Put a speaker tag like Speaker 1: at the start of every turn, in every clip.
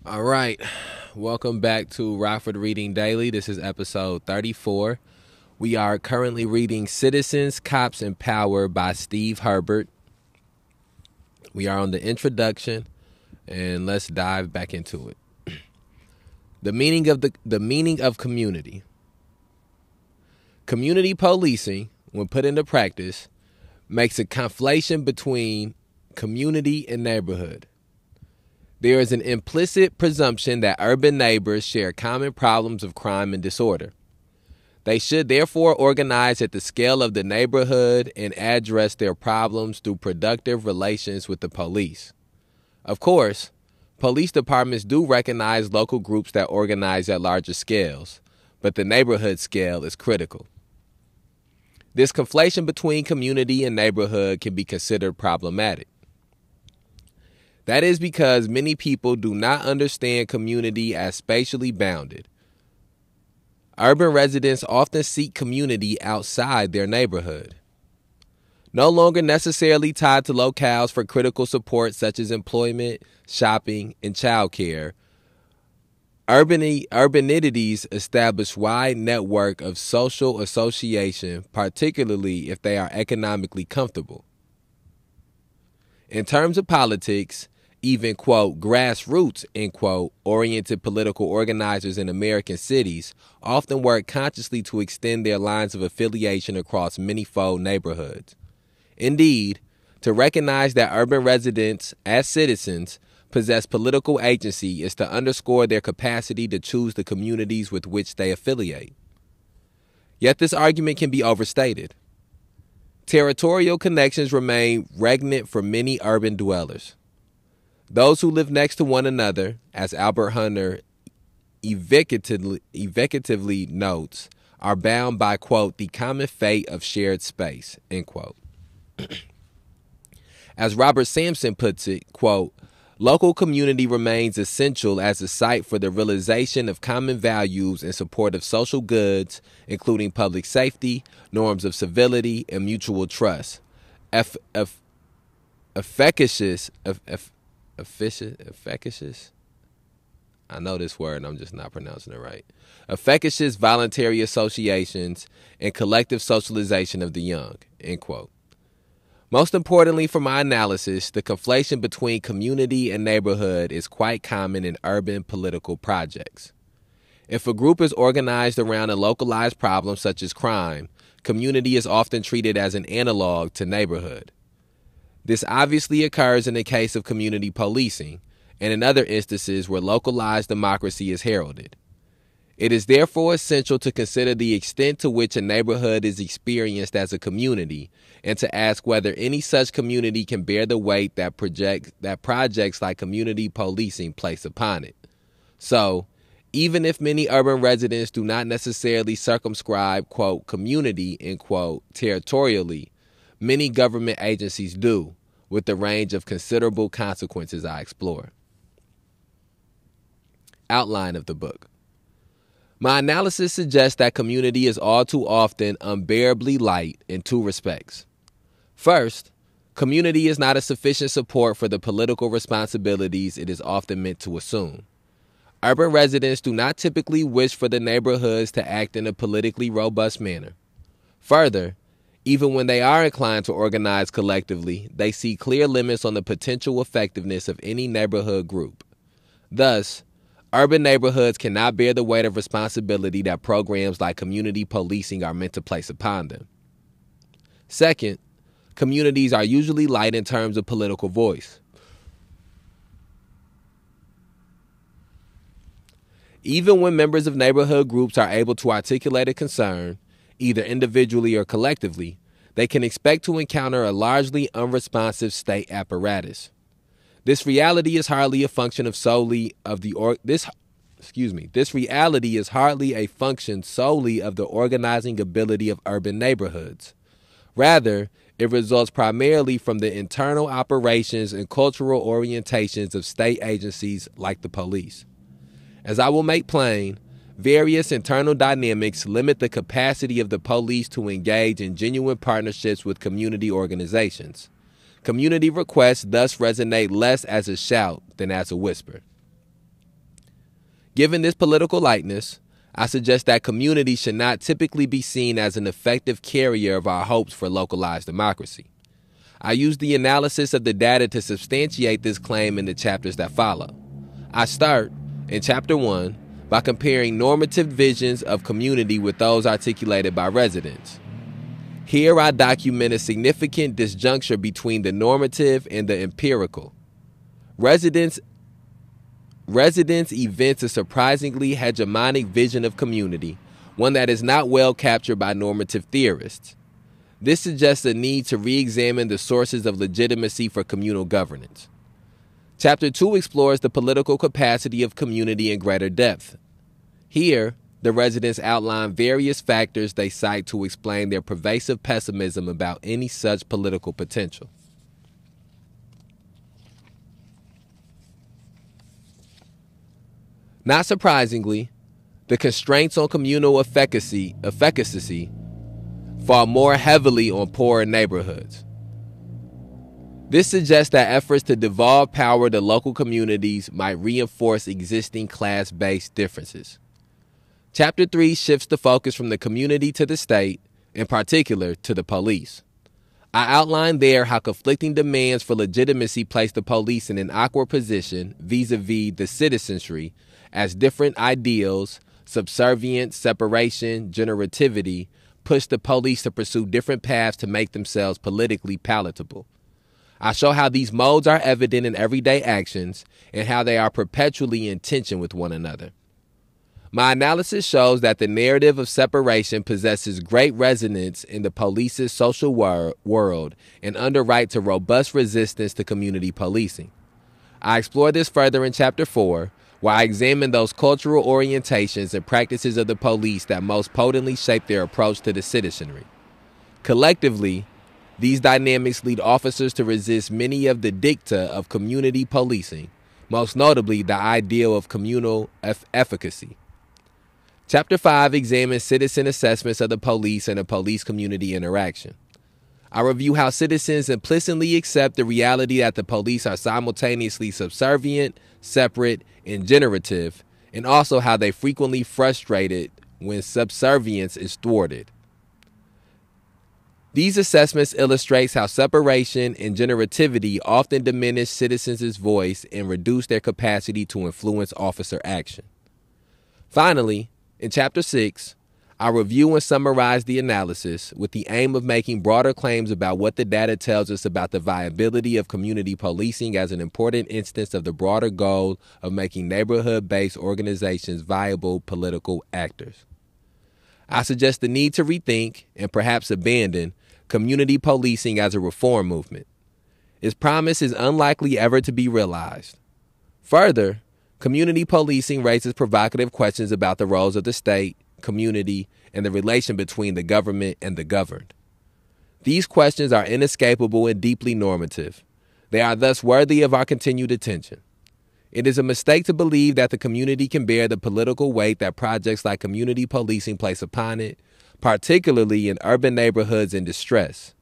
Speaker 1: All right. Welcome back to Rockford Reading Daily. This is episode 34. We are currently reading Citizens, Cops, and Power by Steve Herbert. We are on the introduction, and let's dive back into it. The meaning of community. Community policing, when put into practice, makes a conflation between community and neighborhood. There is an implicit presumption that urban neighbors share common problems of crime and disorder. They should therefore organize at the scale of the neighborhood and address their problems through productive relations with the police. Of course, police departments do recognize local groups that organize at larger scales, but the neighborhood scale is critical. This conflation between community and neighborhood can be considered problematic. That is because many people do not understand community as spatially bounded. Urban residents often seek community outside their neighborhood. No longer necessarily tied to locales for critical support such as employment, shopping, and childcare, urbanities establish wide network of social association, particularly if they are economically comfortable. In terms of politics, even, quote, grassroots, end quote, oriented political organizers in American cities often work consciously to extend their lines of affiliation across many-fold neighborhoods. Indeed, to recognize that urban residents, as citizens, possess political agency is to underscore their capacity to choose the communities with which they affiliate. Yet this argument can be overstated. Territorial connections remain regnant for many urban dwellers. Those who live next to one another, as Albert Hunter evocatively notes, are bound by, quote, the common fate of shared space, end quote. As Robert Sampson puts it, quote, local community remains essential as a site for the realization of common values in support of social goods, including public safety, norms of civility, and mutual trust. Efficacious. I know this word and I'm just not pronouncing it right. Efficacious voluntary associations and collective socialization of the young, end quote. Most importantly for my analysis, the conflation between community and neighborhood is quite common in urban political projects. If a group is organized around a localized problem such as crime, community is often treated as an analog to neighborhood. This obviously occurs in the case of community policing, and in other instances where localized democracy is heralded. It is therefore essential to consider the extent to which a neighborhood is experienced as a community, and to ask whether any such community can bear the weight that projects like community policing place upon it. So, even if many urban residents do not necessarily circumscribe, quote, community, end quote, territorially, many government agencies do, with the range of considerable consequences I explore. Outline of the book. My analysis suggests that community is all too often unbearably light in two respects. First, community is not a sufficient support for the political responsibilities it is often meant to assume. Urban residents do not typically wish for the neighborhoods to act in a politically robust manner. Further, even when they are inclined to organize collectively, they see clear limits on the potential effectiveness of any neighborhood group. Thus, urban neighborhoods cannot bear the weight of responsibility that programs like community policing are meant to place upon them. Second, communities are usually light in terms of political voice. Even when members of neighborhood groups are able to articulate a concern, either individually or collectively, they can expect to encounter a largely unresponsive state apparatus. This reality is hardly a function solely of the organizing ability of urban neighborhoods. Rather, it results primarily from the internal operations and cultural orientations of state agencies like the police. As I will make plain, various internal dynamics limit the capacity of the police to engage in genuine partnerships with community organizations. Community requests thus resonate less as a shout than as a whisper. Given this political lightness, I suggest that community should not typically be seen as an effective carrier of our hopes for localized democracy. I use the analysis of the data to substantiate this claim in the chapters that follow. I start, in Chapter 1, by comparing normative visions of community with those articulated by residents. Here I document a significant disjuncture between the normative and the empirical. Residents evince a surprisingly hegemonic vision of community, one that is not well captured by normative theorists. This suggests a need to re-examine the sources of legitimacy for communal governance. Chapter 2 explores the political capacity of community in greater depth. Here, the residents outline various factors they cite to explain their pervasive pessimism about any such political potential. Not surprisingly, the constraints on communal efficacy fall more heavily on poorer neighborhoods. This suggests that efforts to devolve power to local communities might reinforce existing class-based differences. Chapter 3 shifts the focus from the community to the state, in particular to the police. I outline there how conflicting demands for legitimacy place the police in an awkward position vis-a-vis the citizenry, as different ideals, subservience, separation, generativity, push the police to pursue different paths to make themselves politically palatable. I show how these modes are evident in everyday actions and how they are perpetually in tension with one another. My analysis shows that the narrative of separation possesses great resonance in the police's social world and underwrites a robust resistance to community policing. I explore this further in Chapter 4, where I examine those cultural orientations and practices of the police that most potently shape their approach to the citizenry. Collectively, these dynamics lead officers to resist many of the dicta of community policing, most notably the ideal of communal efficacy. Chapter 5 examines citizen assessments of the police and a police-community interaction. I review how citizens implicitly accept the reality that the police are simultaneously subservient, separate, and generative, and also how they frequently frustrated when subservience is thwarted. These assessments illustrate how separation and generativity often diminish citizens' voice and reduce their capacity to influence officer action. Finally, in Chapter 6, I review and summarize the analysis with the aim of making broader claims about what the data tells us about the viability of community policing as an important instance of the broader goal of making neighborhood-based organizations viable political actors. I suggest the need to rethink and perhaps abandon community policing as a reform movement. Its promise is unlikely ever to be realized. Further, community policing raises provocative questions about the roles of the state, community, and the relation between the government and the governed. These questions are inescapable and deeply normative. They are thus worthy of our continued attention. It is a mistake to believe that the community can bear the political weight that projects like community policing place upon it, particularly in urban neighborhoods in distress.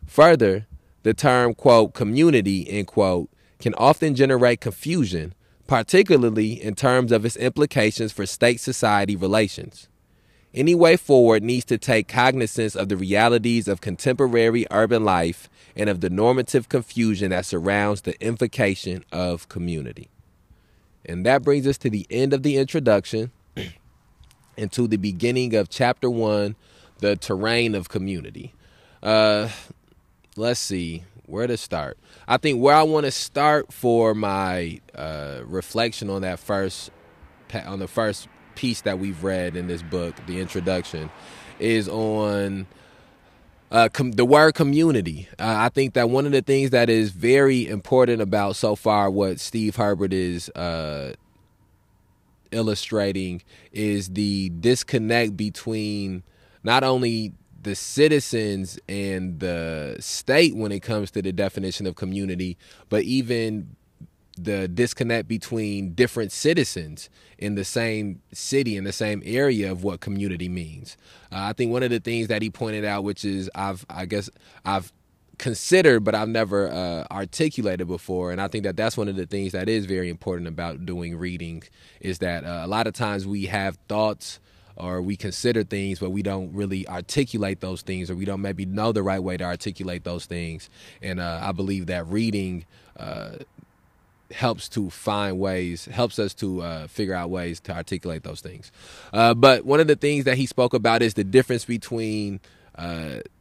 Speaker 1: Further, the term, quote, community, end quote, can often generate confusion, particularly in terms of its implications for state-society relations. Any way forward needs to take cognizance of the realities of contemporary urban life and of the normative confusion that surrounds the invocation of community. And that brings us to the end of the introduction and to the beginning of Chapter 1, the terrain of community. Let's see where to start. I think where I want to start for my reflection on that on the first piece that we've read in this book, the introduction, is on the word community. I think that one of the things that is very important about so far what Steve Herbert is illustrating is the disconnect between not only the citizens and the state when it comes to the definition of community, but even the disconnect between different citizens in the same city, in the same area of what community means. I think one of the things that he pointed out, which is I've considered, but I've never articulated before. And I think that that's one of the things that is very important about doing reading, is that a lot of times we have thoughts or we consider things, but we don't really articulate those things, or we don't maybe know the right way to articulate those things. And I believe that reading helps us to figure out ways to articulate those things. But one of the things that he spoke about is the difference between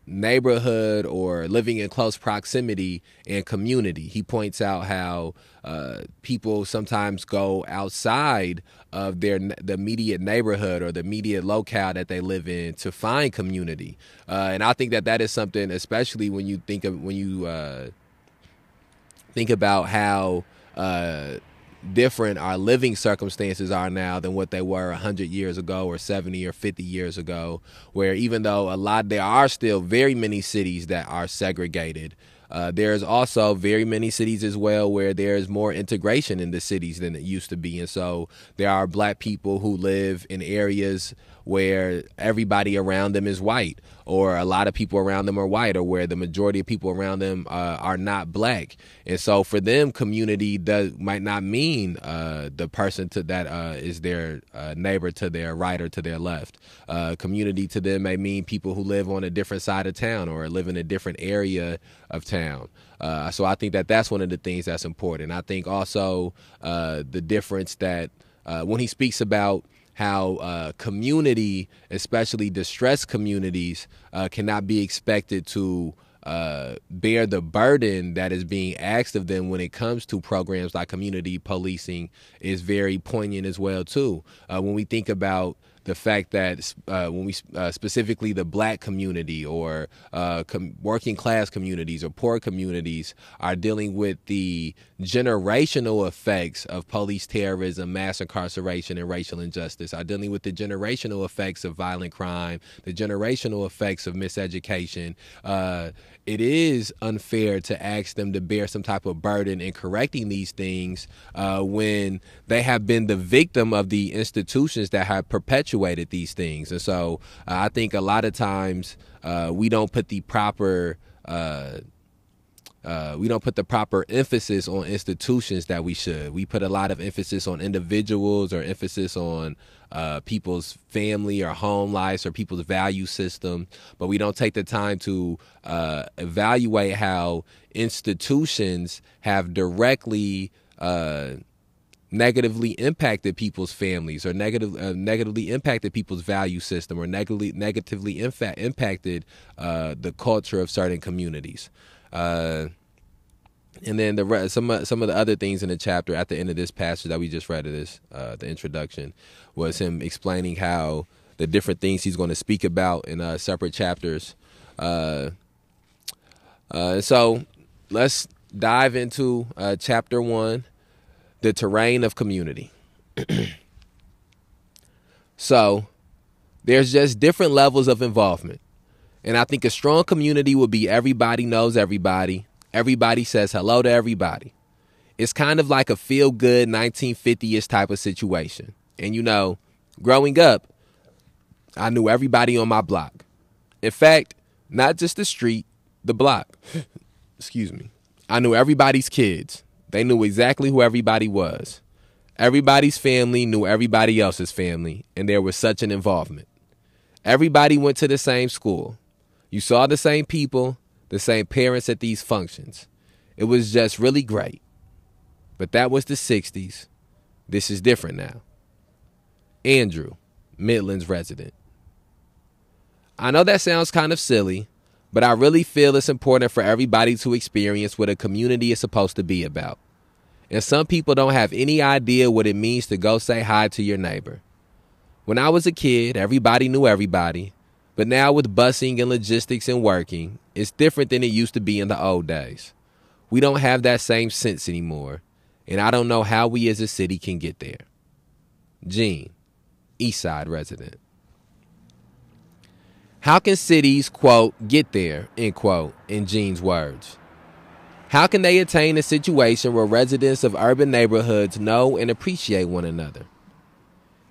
Speaker 1: neighborhood or living in close proximity and community. He points out how people sometimes go outside of the immediate neighborhood or the immediate locale that they live in to find community. And I think that that is something, especially when you think about how different our living circumstances are now than what they were 100 years ago or 70 or 50 years ago, where even though there are still very many cities that are segregated, there's also very many cities as well where there's more integration in the cities than it used to be. And so there are black people who live in areas where everybody around them is white, or a lot of people around them are white, or where the majority of people around them are not black. And so for them, community might not mean the person that is their neighbor to their right or to their left. Community to them may mean people who live on a different side of town or live in a different area of town. So I think that that's one of the things that's important. I think also the difference that when he speaks about how community, especially distressed communities, cannot be expected to bear the burden that is being asked of them when it comes to programs like community policing, is very poignant as well too. When we think about the fact that when we specifically the black community or working class communities or poor communities are dealing with the generational effects of police terrorism, mass incarceration, and racial injustice, are dealing with the generational effects of violent crime, the generational effects of miseducation, it is unfair to ask them to bear some type of burden in correcting these things when they have been the victim of the institutions that have perpetuated these things. And so I think a lot of times we don't put the proper emphasis on institutions that we should. We put a lot of emphasis on individuals, or emphasis on people's family or home lives or people's value system, but we don't take the time to evaluate how institutions have directly negatively impacted people's families, or negatively impacted people's value system, or negatively impacted the culture of certain communities. And then some of the other things in the chapter at the end of this passage that we just read of this, the introduction, was him explaining how the different things he's going to speak about in separate chapters. So let's dive into chapter 1, the terrain of community. So there's just different levels of involvement. And I think a strong community would be everybody knows everybody. Everybody says hello to everybody. It's kind of like a feel-good 1950-ish type of situation. And, you know, growing up, I knew everybody on my block. In fact, not just the street, the block. Excuse me. I knew everybody's kids. They knew exactly who everybody was. Everybody's family knew everybody else's family, and there was such an involvement. Everybody went to the same school. You saw the same people, the same parents at these functions. It was just really great. But that was the 60s. This is different now. Andrew, Midlands resident. I know that sounds kind of silly, but I really feel it's important for everybody to experience what a community is supposed to be about. And some people don't have any idea what it means to go say hi to your neighbor. When I was a kid, everybody knew everybody. But now with busing and logistics and working, it's different than it used to be in the old days. We don't have that same sense anymore. And I don't know how we as a city can get there. Gene, Eastside resident. How can cities, quote, get there, end quote, in Gene's words? How can they attain a situation where residents of urban neighborhoods know and appreciate one another?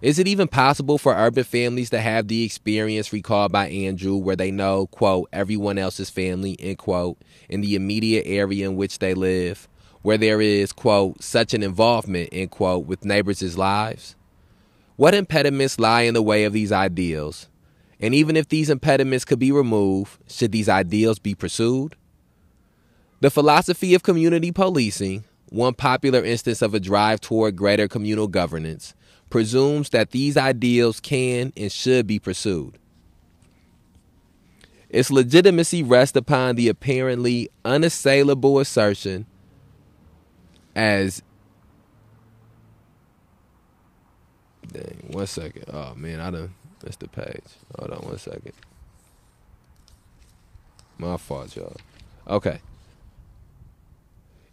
Speaker 1: Is it even possible for urban families to have the experience recalled by Andrew where they know, quote, everyone else's family, end quote, in the immediate area in which they live, where there is, quote, such an involvement, end quote, with neighbors' lives? What impediments lie in the way of these ideals? And even if these impediments could be removed, should these ideals be pursued? The philosophy of community policing, one popular instance of a drive toward greater communal governance, presumes that these ideals can and should be pursued. Its legitimacy rests upon the apparently unassailable assertion as... Dang, 1 second. Oh, man, I done missed the page. Hold on 1 second. My fault, y'all. Okay.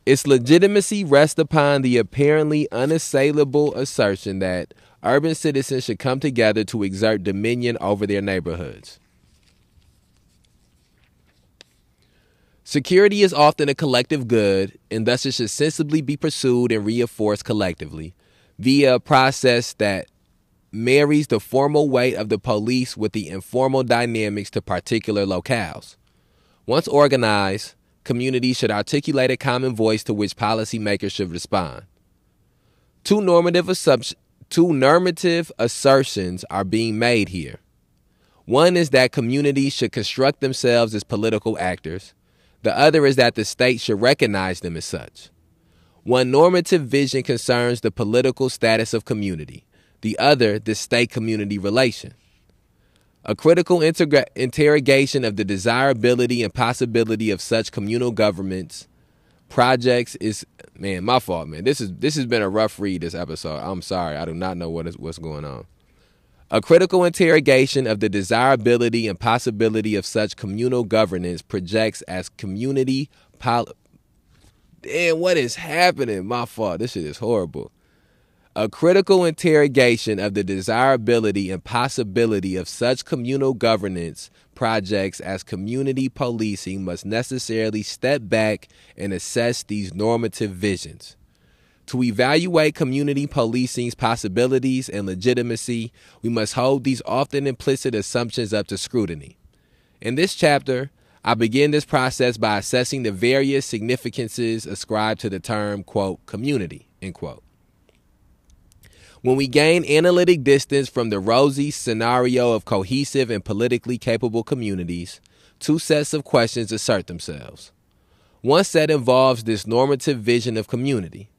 Speaker 1: Its legitimacy rests upon the apparently unassailable assertion that urban citizens should come together to exert dominion over their neighborhoods. Security is often a collective good, and thus it should sensibly be pursued and reinforced collectively via a process that marries the formal weight of the police with the informal dynamics to particular locales. Once organized, communities should articulate a common voice to which policymakers should respond. Two normative assertions are being made here. One is that communities should construct themselves as political actors. The other is that the state should recognize them as such. One normative vision concerns the political status of community. The other, the state-community relation. A critical interrogation of the desirability and possibility of such communal governments projects is, man, my fault, man. This has been a rough read, this episode. I'm sorry. I do not know what's going on. A critical interrogation of the desirability and possibility of such communal governance projects as community Damn, what is happening? My fault. This shit is horrible. A critical interrogation of the desirability and possibility of such communal governance projects as community policing must necessarily step back and assess these normative visions. To evaluate community policing's possibilities and legitimacy, we must hold these often implicit assumptions up to scrutiny. In this chapter, I begin this process by assessing the various significances ascribed to the term, quote, community, end quote. When we gain analytic distance from the rosy scenario of cohesive and politically capable communities, two sets of questions assert themselves. One set involves this normative vision of community.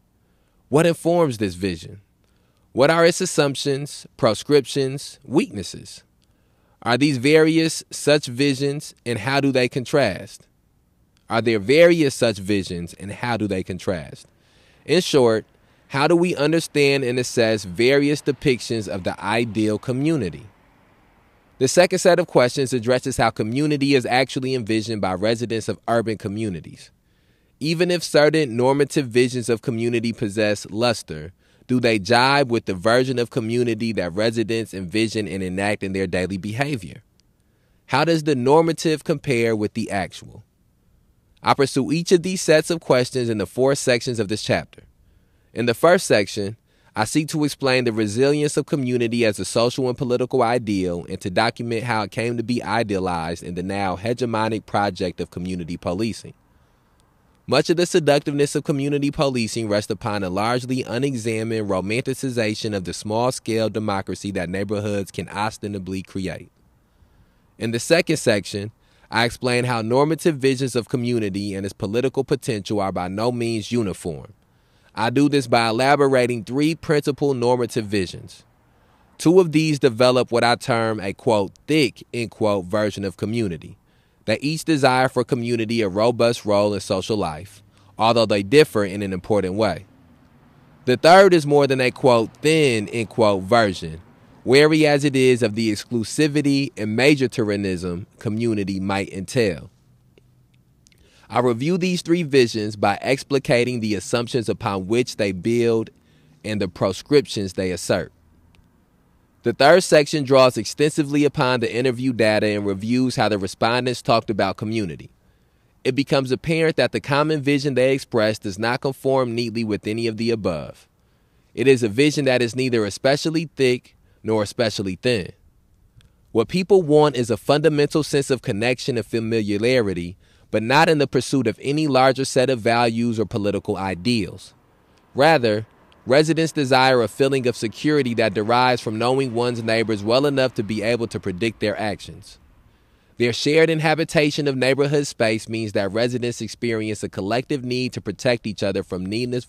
Speaker 1: What informs this vision? What are its assumptions, proscriptions, weaknesses? Are these various such visions, and how do they contrast? Are there various such visions, and how do they contrast? In short, how do we understand and assess various depictions of the ideal community? The second set of questions addresses how community is actually envisioned by residents of urban communities. Even if certain normative visions of community possess luster, do they jibe with the version of community that residents envision and enact in their daily behavior? How does the normative compare with the actual? I pursue each of these sets of questions in the 4 sections of this chapter. In the first section, I seek to explain the resilience of community as a social and political ideal and to document how it came to be idealized in the now hegemonic project of community policing. Much of the seductiveness of community policing rests upon a largely unexamined romanticization of the small-scale democracy that neighborhoods can ostensibly create. In the second section, I explain how normative visions of community and its political potential are by no means uniform. I do this by elaborating 3 principal normative visions. 2 of these develop what I term a, quote, thick, end quote, version of community. They each desire for community a robust role in social life, although they differ in an important way. The third is more than a, quote, thin, end quote, version, wary as it is of the exclusivity and majoritarism community might entail. I review these 3 visions by explicating the assumptions upon which they build and the proscriptions they assert. The third section draws extensively upon the interview data and reviews how the respondents talked about community. It becomes apparent that the common vision they express does not conform neatly with any of the above. It is a vision that is neither especially thick nor especially thin. What people want is a fundamental sense of connection and familiarity, but not in the pursuit of any larger set of values or political ideals. Rather, residents desire a feeling of security that derives from knowing one's neighbors well enough to be able to predict their actions. Their shared inhabitation of neighborhood space means that residents experience a collective need to protect each other from needless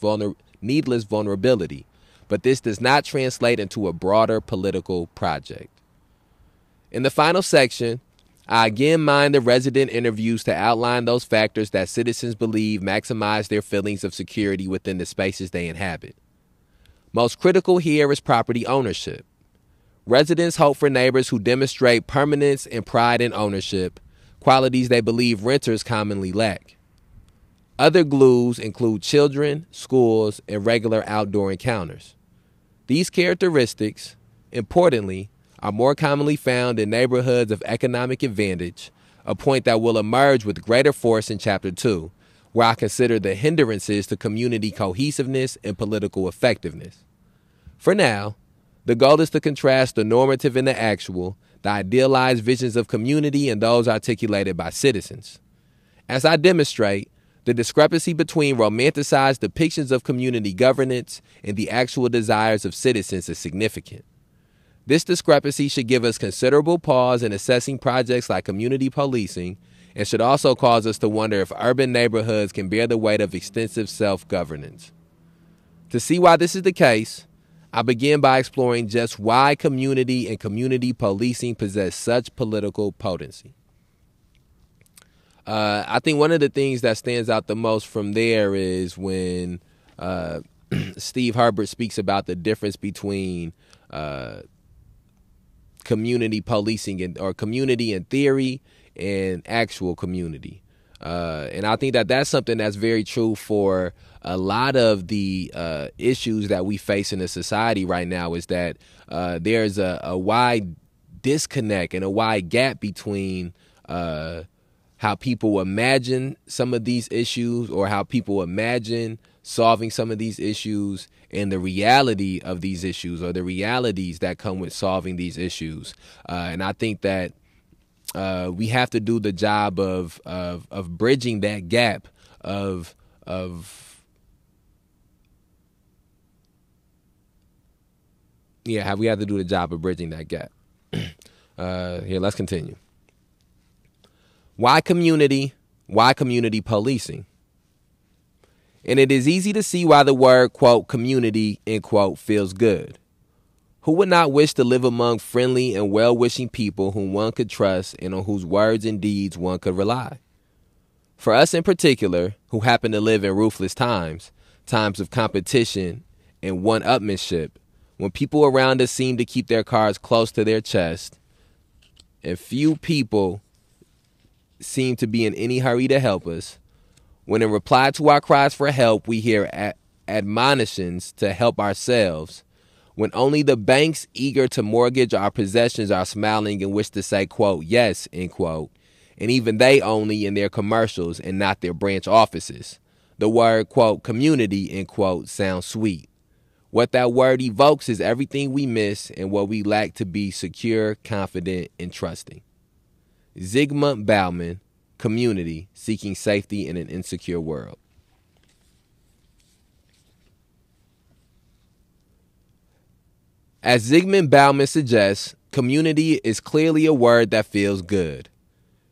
Speaker 1: vulnerability, but this does not translate into a broader political project. In the final section, I again mine the resident interviews to outline those factors that citizens believe maximize their feelings of security within the spaces they inhabit. Most critical here is property ownership. Residents hope for neighbors who demonstrate permanence and pride in ownership, qualities they believe renters commonly lack. Other glues include children, schools, and regular outdoor encounters. These characteristics, importantly, are more commonly found in neighborhoods of economic advantage, a point that will emerge with greater force in Chapter 2, where I consider the hindrances to community cohesiveness and political effectiveness. For now, the goal is to contrast the normative and the actual, the idealized visions of community and those articulated by citizens. As I demonstrate, the discrepancy between romanticized depictions of community governance and the actual desires of citizens is significant. This discrepancy should give us considerable pause in assessing projects like community policing and should also cause us to wonder if urban neighborhoods can bear the weight of extensive self-governance. To see why this is the case, I begin by exploring just why community and community policing possess such political potency. I think one of the things that stands out the most from there is when Steve Herbert speaks about the difference between community policing or community in theory and actual community. And I think that that's something that's very true for a lot of the issues that we face in the society right now, is that there's a wide disconnect and a wide gap between how people imagine some of these issues or how people imagine solving some of these issues and the reality of these issues or the realities that come with solving these issues. And I think that we have to do the job of bridging that gap we have to do the job of bridging that gap. Here, let's continue. Why community? Why community policing? And it is easy to see why the word, quote, community, end quote, feels good. Who would not wish to live among friendly and well-wishing people whom one could trust and on whose words and deeds one could rely? For us in particular, who happen to live in ruthless times, times of competition and one-upmanship, when people around us seem to keep their cards close to their chest, and few people seem to be in any hurry to help us, when in reply to our cries for help, we hear admonitions to help ourselves, when only the banks eager to mortgage our possessions are smiling and wish to say, quote, yes, end quote, and even they only in their commercials and not their branch offices, the word, quote, community, end quote, sounds sweet. What that word evokes is everything we miss and what we lack to be secure, confident, and trusting. Zygmunt Bauman, Community, Seeking Safety in an Insecure World. As Zygmunt Bauman suggests, community is clearly a word that feels good.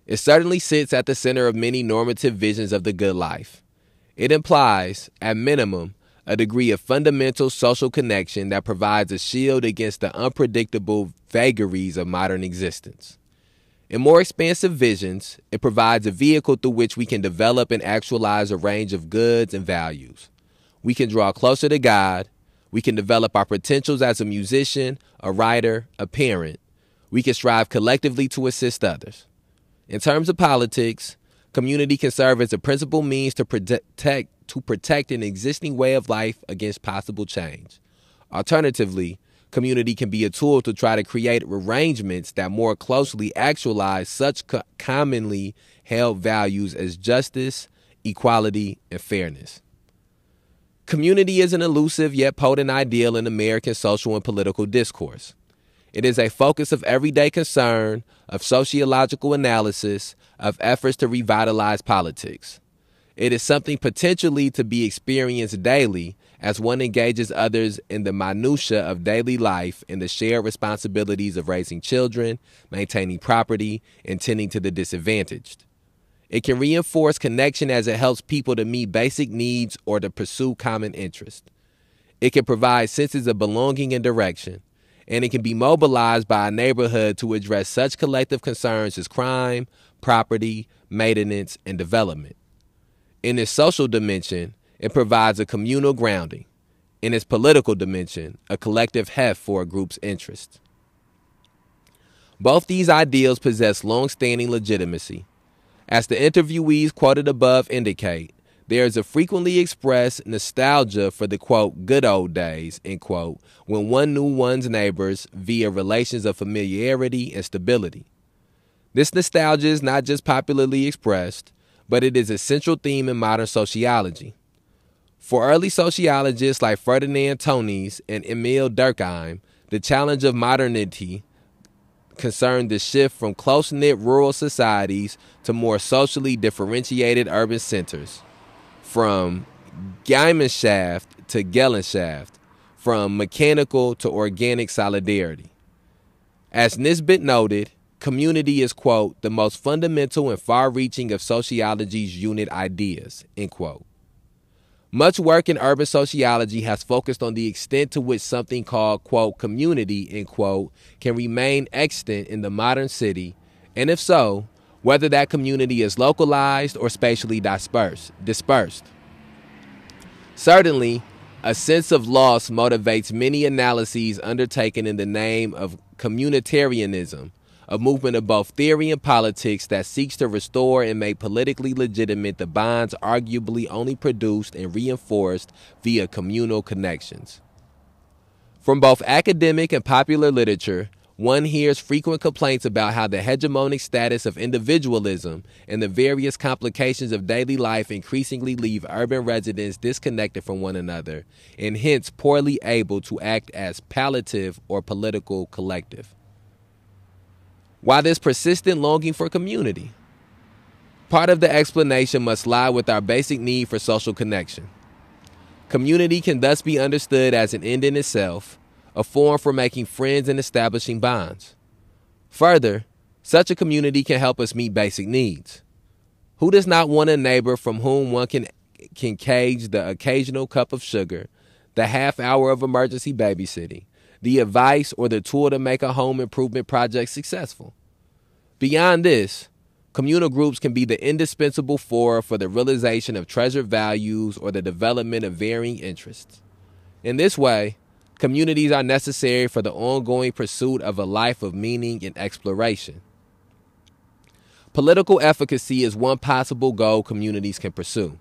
Speaker 1: It certainly sits at the center of many normative visions of the good life. It implies, at minimum, a degree of fundamental social connection that provides a shield against the unpredictable vagaries of modern existence. In more expansive visions, it provides a vehicle through which we can develop and actualize a range of goods and values. We can draw closer to God. We can develop our potentials as a musician, a writer, a parent. We can strive collectively to assist others. In terms of politics, community can serve as a principal means to protect an existing way of life against possible change. Alternatively, community can be a tool to try to create arrangements that more closely actualize such commonly held values as justice, equality, and fairness. Community is an elusive yet potent ideal in American social and political discourse. It is a focus of everyday concern, of sociological analysis, of efforts to revitalize politics. It is something potentially to be experienced daily as one engages others in the minutiae of daily life and the shared responsibilities of raising children, maintaining property, and tending to the disadvantaged. It can reinforce connection as it helps people to meet basic needs or to pursue common interests. It can provide senses of belonging and direction, and it can be mobilized by a neighborhood to address such collective concerns as crime, property, maintenance, and development. In its social dimension, it provides a communal grounding. In its political dimension, a collective heft for a group's interests. Both these ideals possess long-standing legitimacy. As the interviewees quoted above indicate, there is a frequently expressed nostalgia for the, quote, good old days, end quote, when one knew one's neighbors via relations of familiarity and stability. This nostalgia is not just popularly expressed, but it is a central theme in modern sociology. For early sociologists like Ferdinand Tönnies and Emil Durkheim, the challenge of modernity concerned the shift from close-knit rural societies to more socially differentiated urban centers, from Gemeinschaft to Gesellschaft, from mechanical to organic solidarity. As Nisbet noted, community is, quote, the most fundamental and far-reaching of sociology's unit ideas, end quote. Much work in urban sociology has focused on the extent to which something called, quote, community, end quote, can remain extant in the modern city, and if so, whether that community is localized or spatially dispersed. Certainly, a sense of loss motivates many analyses undertaken in the name of communitarianism, a movement of both theory and politics that seeks to restore and make politically legitimate the bonds arguably only produced and reinforced via communal connections. From both academic and popular literature, one hears frequent complaints about how the hegemonic status of individualism and the various complications of daily life increasingly leave urban residents disconnected from one another and hence poorly able to act as palliative or political collective. Why this persistent longing for community? Part of the explanation must lie with our basic need for social connection. Community can thus be understood as an end in itself, a form for making friends and establishing bonds. Further, such a community can help us meet basic needs. Who does not want a neighbor from whom one can cage the occasional cup of sugar, the half hour of emergency babysitting, the advice or the tool to make a home improvement project successful? Beyond this, communal groups can be the indispensable fora for the realization of treasured values or the development of varying interests. In this way, communities are necessary for the ongoing pursuit of a life of meaning and exploration. Political efficacy is one possible goal communities can pursue.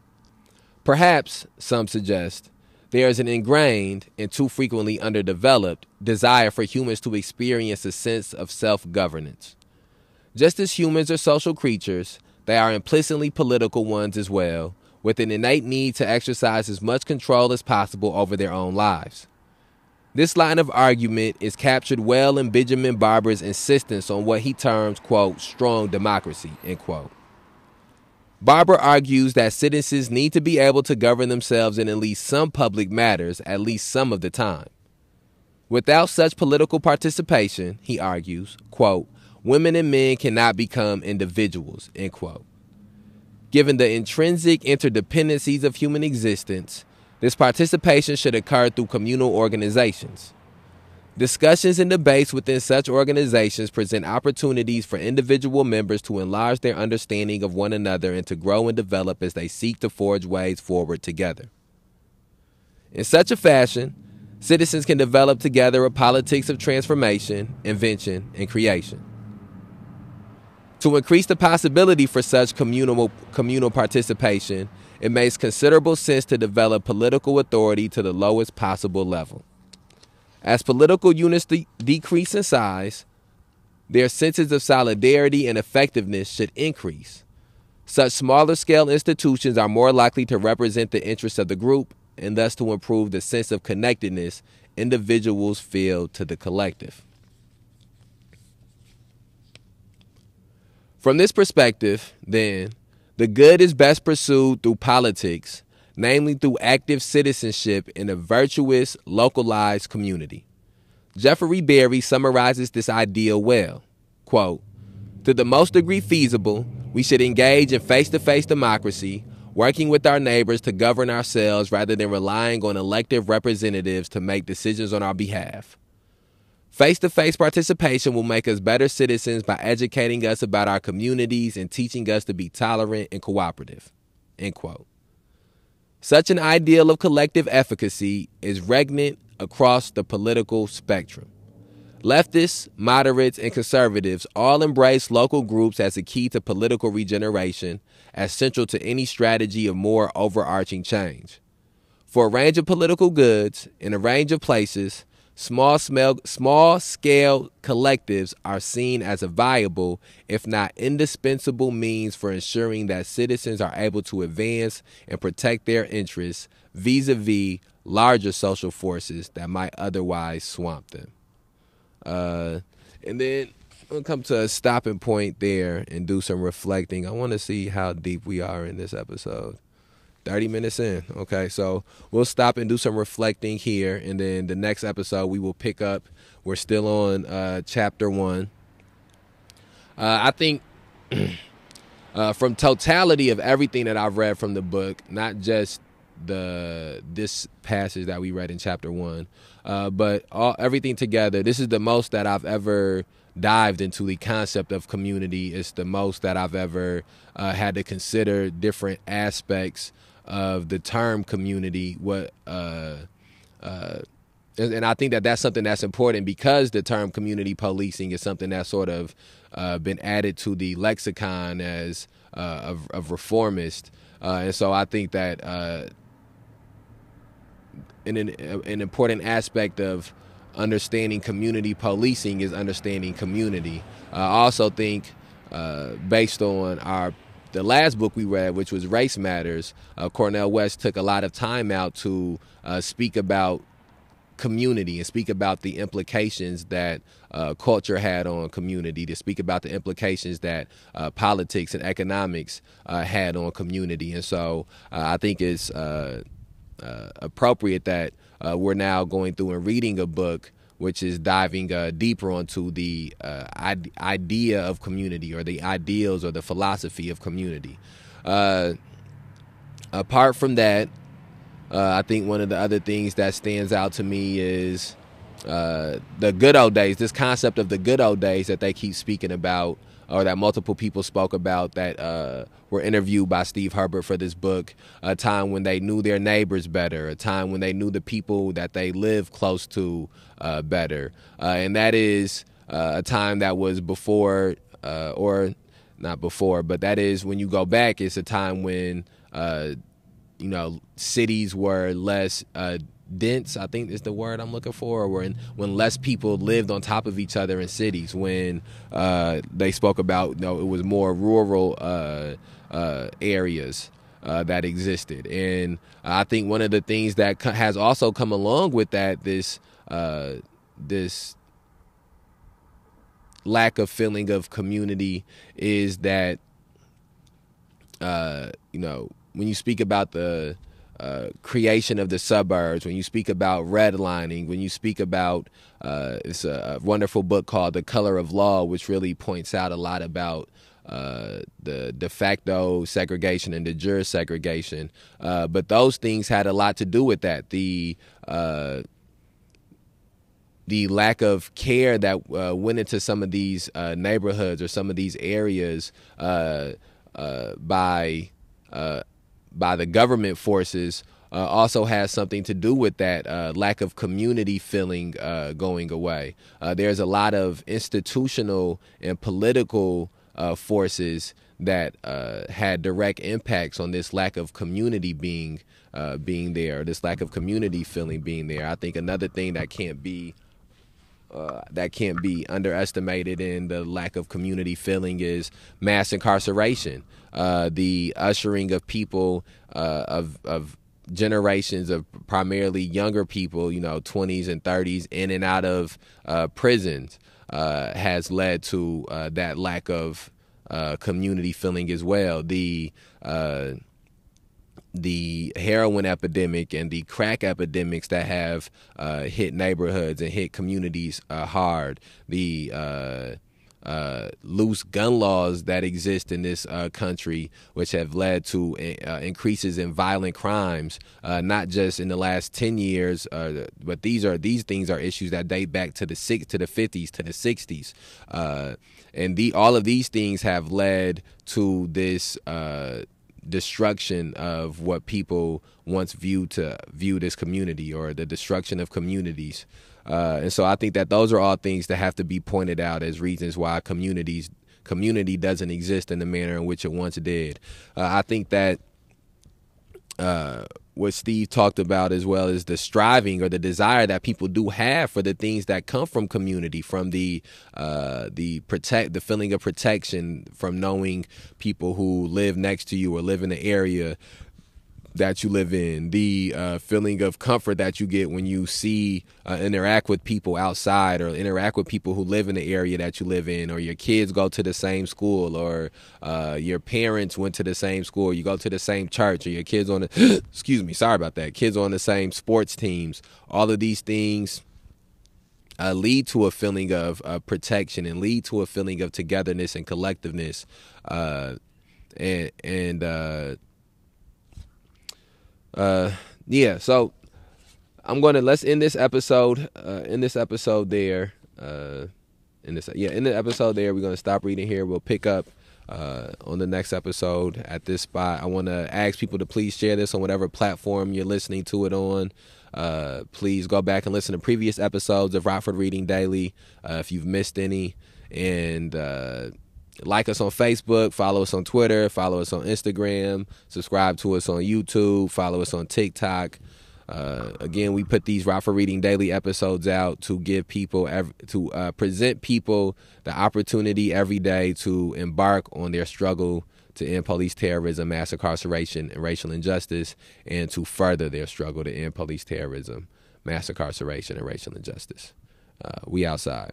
Speaker 1: Perhaps, some suggest, there is an ingrained and too frequently underdeveloped desire for humans to experience a sense of self-governance. Just as humans are social creatures, they are implicitly political ones as well, with an innate need to exercise as much control as possible over their own lives. This line of argument is captured well in Benjamin Barber's insistence on what he terms, quote, strong democracy, end quote. Barber argues that citizens need to be able to govern themselves in at least some public matters at least some of the time. Without such political participation, he argues, quote, women and men cannot become individuals, end quote. Given the intrinsic interdependencies of human existence, this participation should occur through communal organizations. Discussions and debates within such organizations present opportunities for individual members to enlarge their understanding of one another and to grow and develop as they seek to forge ways forward together. In such a fashion, citizens can develop together a politics of transformation, invention, and creation. To increase the possibility for such communal participation, it makes considerable sense to develop political authority to the lowest possible level. As political units decrease in size, their senses of solidarity and effectiveness should increase. Such smaller-scale institutions are more likely to represent the interests of the group and thus to improve the sense of connectedness individuals feel to the collective. From this perspective, then, the good is best pursued through politics, namely through active citizenship in a virtuous, localized community. Jeffrey Berry summarizes this ideal well. Quote, to the most degree feasible, we should engage in face-to-face democracy, working with our neighbors to govern ourselves rather than relying on elected representatives to make decisions on our behalf. Face-to-face participation will make us better citizens by educating us about our communities and teaching us to be tolerant and cooperative. End quote. Such an ideal of collective efficacy is regnant across the political spectrum. Leftists, moderates, and conservatives all embrace local groups as a key to political regeneration, as central to any strategy of more overarching change. For a range of political goods, in a range of places, small-scale collectives are seen as a viable, if not indispensable, means for ensuring that citizens are able to advance and protect their interests vis-a-vis larger social forces that might otherwise swamp them. And then we'll come to a stopping point there and do some reflecting. I want to see how deep we are in this episode. 30 minutes in. Okay, so we'll stop and do some reflecting here, and then the next episode we will pick up. We're still on chapter 1. I think from totality of everything that I've read from the book, not just this passage that we read in chapter 1, but everything together, this is the most that I've ever dived into the concept of community. It's the most that I've ever had to consider different aspects of the term community. And I think that that's something that's important, because the term community policing is something that's sort of been added to the lexicon as of reformist. And so I think that an important aspect of understanding community policing is understanding community. I also think, based on the last book we read, which was Race Matters, Cornel West took a lot of time out to speak about community and speak about the implications that culture had on community, to speak about the implications that politics and economics had on community. And so I think it's appropriate that we're now going through and reading a book which is diving deeper onto the idea of community, or the ideals or the philosophy of community. Apart from that, I think one of the other things that stands out to me is the good old days, this concept of the good old days that they keep speaking about, or that multiple people spoke about, that were interviewed by Steve Herbert for this book. A time when they knew their neighbors better, a time when they knew the people that they lived close to better. And that is a time that was before, or not before, but that is, when you go back, it's a time when cities were less dense, I think is the word I'm looking for, or when less people lived on top of each other in cities, when they spoke about, it was more rural areas that existed. And I think one of the things that has also come along with that, this lack of feeling of community, is that when you speak about the creation of the suburbs, when you speak about redlining, when you speak about, it's a wonderful book called The Color of Law, which really points out a lot about the de facto segregation and de jure segregation. But those things had a lot to do with that. The lack of care that went into some of these neighborhoods or some of these areas by the government forces also has something to do with that lack of community feeling going away. There's a lot of institutional and political forces that had direct impacts on this lack of community being there, this lack of community feeling being there. I think another thing that can't be underestimated in the lack of community feeling is mass incarceration. The ushering of people of generations of primarily younger people, 20s and 30s, in and out of prisons has led to that lack of community feeling as well. The heroin epidemic and the crack epidemics that have hit neighborhoods and hit communities hard. The loose gun laws that exist in this country, which have led to increases in violent crimes, not just in the last 10 years, but these things are issues that date back to the 50s, to the 60s, and all of these things have led to this destruction of what people once viewed as community, or the destruction of communities. And so I think that those are all things that have to be pointed out as reasons why community doesn't exist in the manner in which it once did. I think that what Steve talked about as well is the striving or the desire that people do have for the things that come from community, from the feeling of protection, from knowing people who live next to you or live in the area that you live in, the feeling of comfort that you get when you see interact with people outside, or interact with people who live in the area that you live in, or your kids go to the same school, or your parents went to the same school, you go to the same church, or your kids on the excuse me, sorry about that, kids on the same sports teams. All of these things lead to a feeling of protection, and lead to a feeling of togetherness and collectiveness, so let's end this episode. In the episode there, we're gonna stop reading here. We'll pick up on the next episode at this spot. I want to ask people to please share this on whatever platform you're listening to it on. Please go back and listen to previous episodes of Rockford Reading Daily if you've missed any, and like us on Facebook, follow us on Twitter, follow us on Instagram, subscribe to us on YouTube, follow us on TikTok. Again, we put these Rockford Reading Daily episodes out to give people, present people the opportunity every day to embark on their struggle to end police terrorism, mass incarceration, and racial injustice, and to further their struggle to end police terrorism, mass incarceration, and racial injustice. We outside.